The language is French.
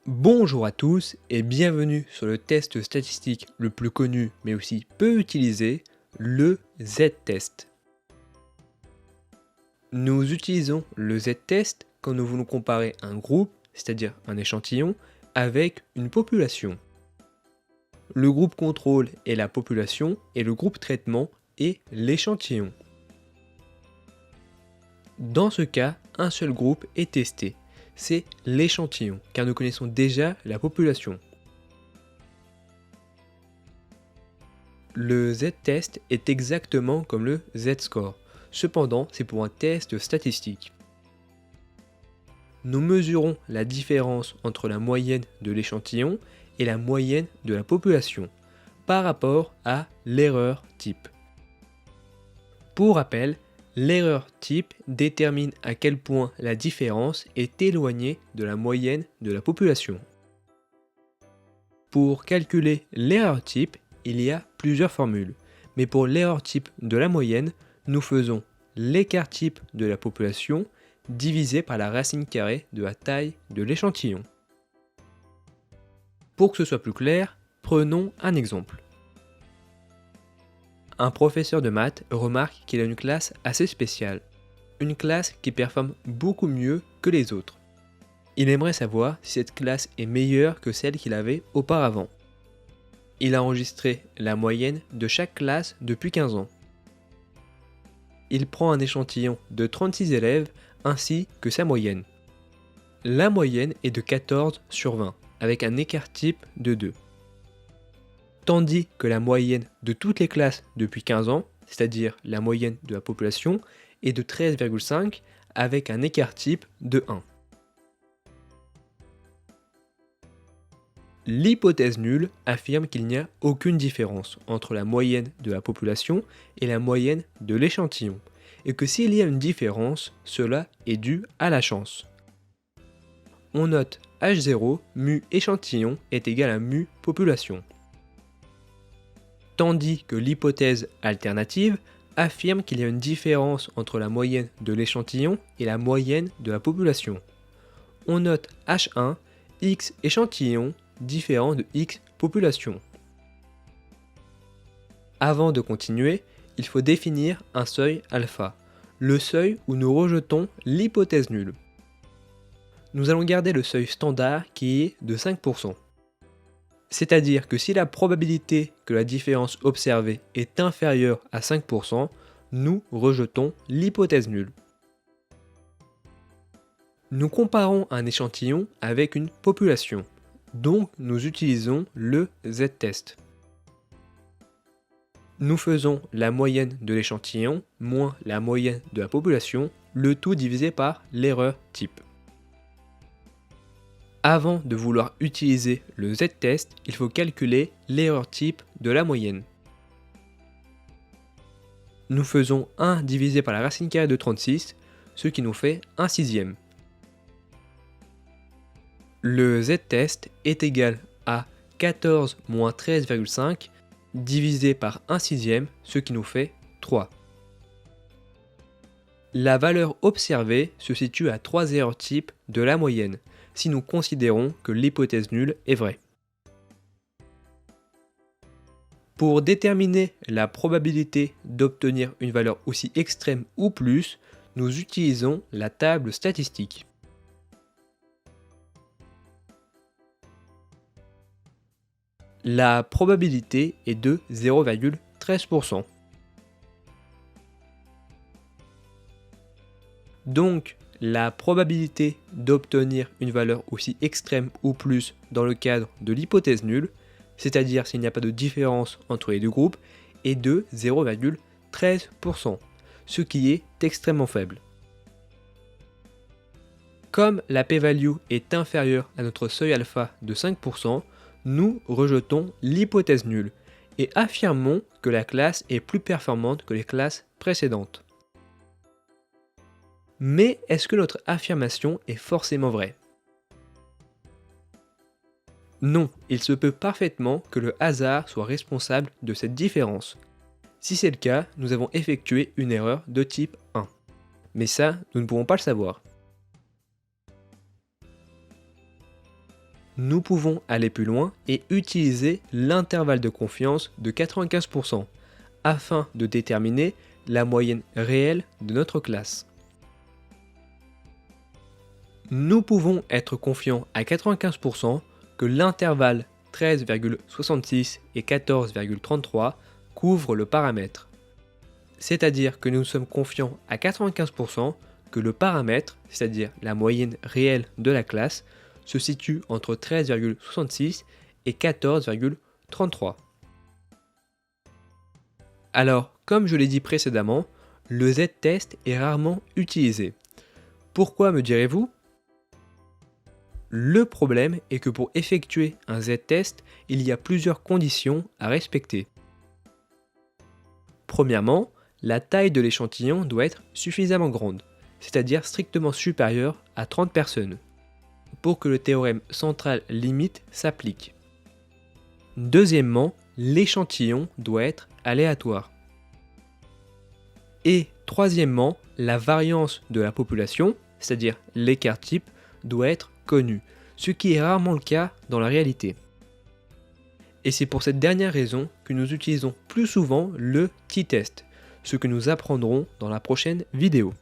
Bonjour à tous et bienvenue sur le test statistique le plus connu mais aussi peu utilisé, le Z-test. Nous utilisons le Z-test quand nous voulons comparer un groupe, c'est-à-dire un échantillon, avec une population. Le groupe contrôle est la population et le groupe traitement est l'échantillon. Dans ce cas, un seul groupe est testé. C'est l'échantillon, car nous connaissons déjà la population. Le Z-test est exactement comme le Z-score. Cependant, c'est pour un test statistique. Nous mesurons la différence entre la moyenne de l'échantillon et la moyenne de la population par rapport à l'erreur type. Pour rappel, l'erreur type détermine à quel point la différence est éloignée de la moyenne de la population. Pour calculer l'erreur type, il y a plusieurs formules, mais pour l'erreur type de la moyenne, nous faisons l'écart type de la population divisé par la racine carrée de la taille de l'échantillon. Pour que ce soit plus clair, prenons un exemple. Un professeur de maths remarque qu'il a une classe assez spéciale, une classe qui performe beaucoup mieux que les autres. Il aimerait savoir si cette classe est meilleure que celle qu'il avait auparavant. Il a enregistré la moyenne de chaque classe depuis 15 ans. Il prend un échantillon de 36 élèves ainsi que sa moyenne. La moyenne est de 14 sur 20, avec un écart type de 2. Tandis que la moyenne de toutes les classes depuis 15 ans, c'est-à-dire la moyenne de la population, est de 13,5 avec un écart type de 1. L'hypothèse nulle affirme qu'il n'y a aucune différence entre la moyenne de la population et la moyenne de l'échantillon, et que s'il y a une différence, cela est dû à la chance. On note H0 mu échantillon est égal à mu population. Tandis que l'hypothèse alternative affirme qu'il y a une différence entre la moyenne de l'échantillon et la moyenne de la population. On note H1 x échantillon différent de x population. Avant de continuer, il faut définir un seuil alpha, le seuil où nous rejetons l'hypothèse nulle. Nous allons garder le seuil standard qui est de 5%. C'est-à-dire que si la probabilité que la différence observée est inférieure à 5%, nous rejetons l'hypothèse nulle. Nous comparons un échantillon avec une population, donc nous utilisons le Z-test. Nous faisons la moyenne de l'échantillon moins la moyenne de la population, le tout divisé par l'erreur type. Avant de vouloir utiliser le Z-test, il faut calculer l'erreur type de la moyenne. Nous faisons 1 divisé par la racine carrée de 36, ce qui nous fait 1 sixième. Le Z-test est égal à 14 moins 13,5 divisé par 1 sixième, ce qui nous fait 3. La valeur observée se situe à 3 erreurs types de la moyenne, si nous considérons que l'hypothèse nulle est vraie. Pour déterminer la probabilité d'obtenir une valeur aussi extrême ou plus, nous utilisons la table statistique. La probabilité est de 0,13%. Donc, la probabilité d'obtenir une valeur aussi extrême ou plus dans le cadre de l'hypothèse nulle, c'est-à-dire s'il n'y a pas de différence entre les deux groupes, est de 0,13%, ce qui est extrêmement faible. Comme la p-value est inférieure à notre seuil alpha de 5%, nous rejetons l'hypothèse nulle et affirmons que la classe est plus performante que les classes précédentes. Mais est-ce que notre affirmation est forcément vraie? Non, il se peut parfaitement que le hasard soit responsable de cette différence. Si c'est le cas, nous avons effectué une erreur de type 1. Mais ça, nous ne pouvons pas le savoir. Nous pouvons aller plus loin et utiliser l'intervalle de confiance de 95% afin de déterminer la moyenne réelle de notre classe. Nous pouvons être confiants à 95% que l'intervalle 13,66 et 14,33 couvre le paramètre. C'est-à-dire que nous sommes confiants à 95% que le paramètre, c'est-à-dire la moyenne réelle de la classe, se situe entre 13,66 et 14,33. Alors, comme je l'ai dit précédemment, le z-test est rarement utilisé. Pourquoi, me direz-vous ? Le problème est que pour effectuer un z-test, il y a plusieurs conditions à respecter. Premièrement, la taille de l'échantillon doit être suffisamment grande, c'est-à-dire strictement supérieure à 30 personnes, pour que le théorème central limite s'applique. Deuxièmement, l'échantillon doit être aléatoire. Et troisièmement, la variance de la population, c'est-à-dire l'écart type, doit être connu, ce qui est rarement le cas dans la réalité. Et c'est pour cette dernière raison que nous utilisons plus souvent le t-test, ce que nous apprendrons dans la prochaine vidéo.